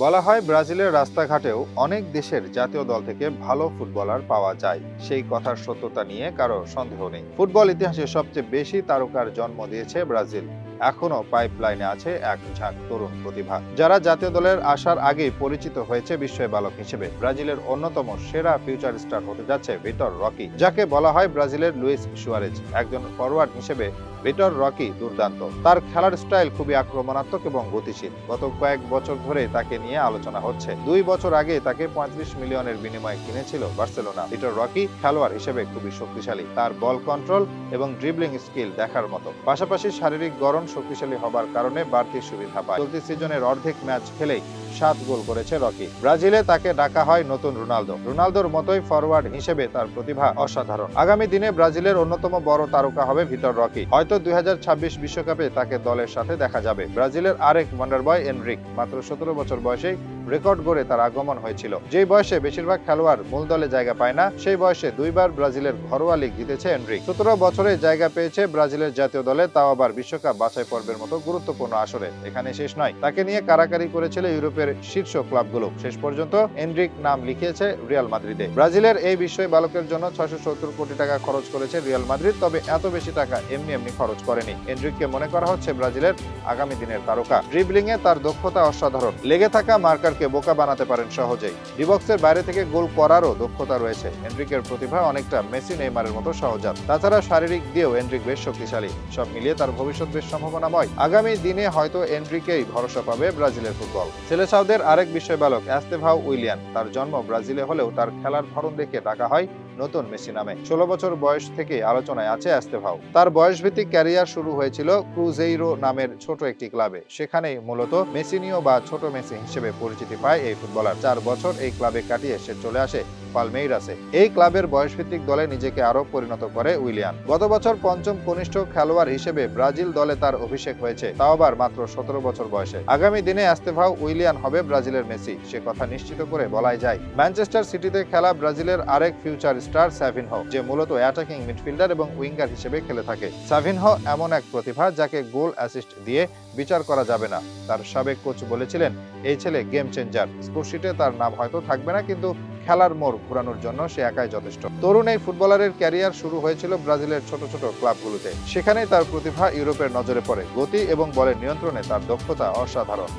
বলা হয় ব্রাজিলের রাস্তাঘাটেও অনেক দেশের জাতীয় দল থেকে ভালো ফুটবলার পাওয়া যায়। সেই কথার সত্যতা নিয়ে কারো সন্দেহ নেই। ফুটবল ইতিহাসে সবচেয়ে বেশি তারকার জন্ম দিয়েছে ব্রাজিল। এখনো পাইপলাইনে আছে এক ঝাঁক তরুণ প্রতিভা, যারা জাতীয় দলের আসার আগেই পরিচিত হয়েছে বিস্ময় বালক হিসেবে। ব্রাজিলের অন্যতম সেরা ফিউচার স্টার হতে যাচ্ছে ভিটর রকি, যাকে বলা হয় ব্রাজিলের লুইস সুয়ারেজ। একজন ফরওয়ার্ড হিসেবে ভিটর রকি দুর্দান্ত। তার খেলার স্টাইল খুবই আক্রমণাত্মক এবং গতিশীল। গত কয়েক বছর ধরে তাকে নিয়ে আলোচনা হচ্ছে। 2 বছর আগে তাকে 35 মিলিয়নের বিনিময়ে কিনেছিল বার্সেলোনা। ভিটর রকি খেলোয়াড় হিসেবে খুবই শক্তিশালী। তার বল কন্ট্রোল এবং ড্রিবলিং স্কিল দেখার মতো। পাশাপাশি শারীরিক গড়ন শক্তিশালী হবার কারণে বাড়তি সুবিধা পায়। চলতি সিজনের অর্ধেক ম্যাচ খেলেই 7 গোল করেছে রকি। ব্রাজিলে তাকে ডাকা হয় নতুন রোনালদো। রোনালদোর মতোই ফরওয়ার্ড হিসেবে তার প্রতিভা অসাধারণ। আগামী দিনে ব্রাজিলের অন্যতম বড় তারকা হবে ভিটর রকি। হয়তো 2026 বিশ্বকাপে তাকে দলের সাথে দেখা যাবে। ব্রাজিলের আরেক ওয়ান্ডারবয় এনরিক মাত্র 17 বছর বয়সেই রেকর্ড গড়ে তার আগমন হয়েছিল। যেই বয়সে বেশিরভাগ খেলোয়াড় মূল দলে জায়গা পায় না, সেই বয়সে 2বার ব্রাজিলের ঘরোয়া লিগ জিতেছে এনরিক। 17 বছরে জায়গা পেয়েছে ব্রাজিলের জাতীয় দলে, তাও আবার বিশ্বকাপ বাছাই পর্বের মতো গুরুত্বপূর্ণ আসরে। এখানে শেষ নয়, তাকে নিয়ে কারাকারি করেছিল ইউরোপের শীর্ষ ক্লাবগুলো। শেষ পর্যন্ত এনরিক নাম লিখিয়েছে রিয়াল মাদ্রিদে। ব্রাজিলের এই বিস্ময় বালকের জন্য 670 কোটি টাকা খরচ করেছে রিয়াল মাদ্রিদ। তবে এত বেশি টাকা এমনি এমনি খরচ করেনি। এনরিককে মনে করা হচ্ছে ব্রাজিলের আগামী দিনের তারকা। ড্রিবলিং এ তার দক্ষতা অসাধারণ। লেগে থাকা মার্কারকে বোকা বানাতে পারেন সহজেই। ডিবক্সের বাইরে থেকে গোল করারও দক্ষতা রয়েছে। এনরিকের প্রতিভা অনেকটা মেসি নেইমারের মতো সহজাত। তাছাড়া শারীরিক দিয়েও এনরিক বেশ শক্তিশালী। সব মিলিয়ে তার ভবিষ্যৎ বেশ সম্ভাবনাময়। আগামী দিনে হয়তো এনরিকেই ভরসা পাবে ব্রাজিলের ফুটবল। সেলেসাওদের আরেক বিস্ময় বালক এস্তেভাও উইলিয়ান। তার জন্ম ব্রাজিলে হলেও তার খেলার ধরন দেখে ডাকা হয় নতুন মেসি নামে। 16 বছর বয়স থেকে আলোচনায় আছে এস্তেভাও। তার বয়সভিত্তিক ক্যারিয়ার শুরু হয়েছিল ক্রুজেইরো নামের ছোট একটি ক্লাবে। সেখানেই মূলত মেসিনিও বা ছোট মেসি হিসেবে পরিচিতি পায় এই ফুটবলার। 4 বছর এই ক্লাবে কাটিয়ে সে চলে আসে পালমেইরাসে। এই ক্লাবের বয়সভিত্তিক দলে নিজেকে আরো পরিণত করে উইলিয়ান। গত বছর পঞ্চম কনিষ্ঠ খেলোয়াড় হিসেবে ব্রাজিল দলে তার অভিষেক হয়েছে, তাও আবার মাত্র 17 বছর বয়সে। আগামী দিনে এস্তেভাও উইলিয়ান হবে ব্রাজিলের মেসি, সে কথা নিশ্চিত করে বলাই যায়। ম্যানচেস্টার সিটিতে খেলা ব্রাজিলের আরেক ফিউচার স্টার সাভিনহো, যে মূলত অ্যাটাকিং মিডফিল্ডার এবং উইঙ্গার হিসেবে খেলে থাকে। সাভিনহো এমন এক প্রতিভা যাকে গোল অ্যাসিস্ট দিয়ে বিচার করা যাবে না। তার সাবেক কোচ বলেছিলেন, এই ছেলে গেম চেঞ্জার। স্কোরশিটে তার নাম হয়তো থাকবে না, কিন্তু খেলার মোড় ঘোরানোর জন্য সে একাই যথেষ্ট। তরুণ এই ফুটবলারের ক্যারিয়ার শুরু হয়েছিল ব্রাজিলের ছোট ছোট ক্লাবগুলোতে। সেখানেই তার প্রতিভা ইউরোপের নজরে পড়ে। গতি এবং বলের নিয়ন্ত্রণে তার দক্ষতা অসাধারণ।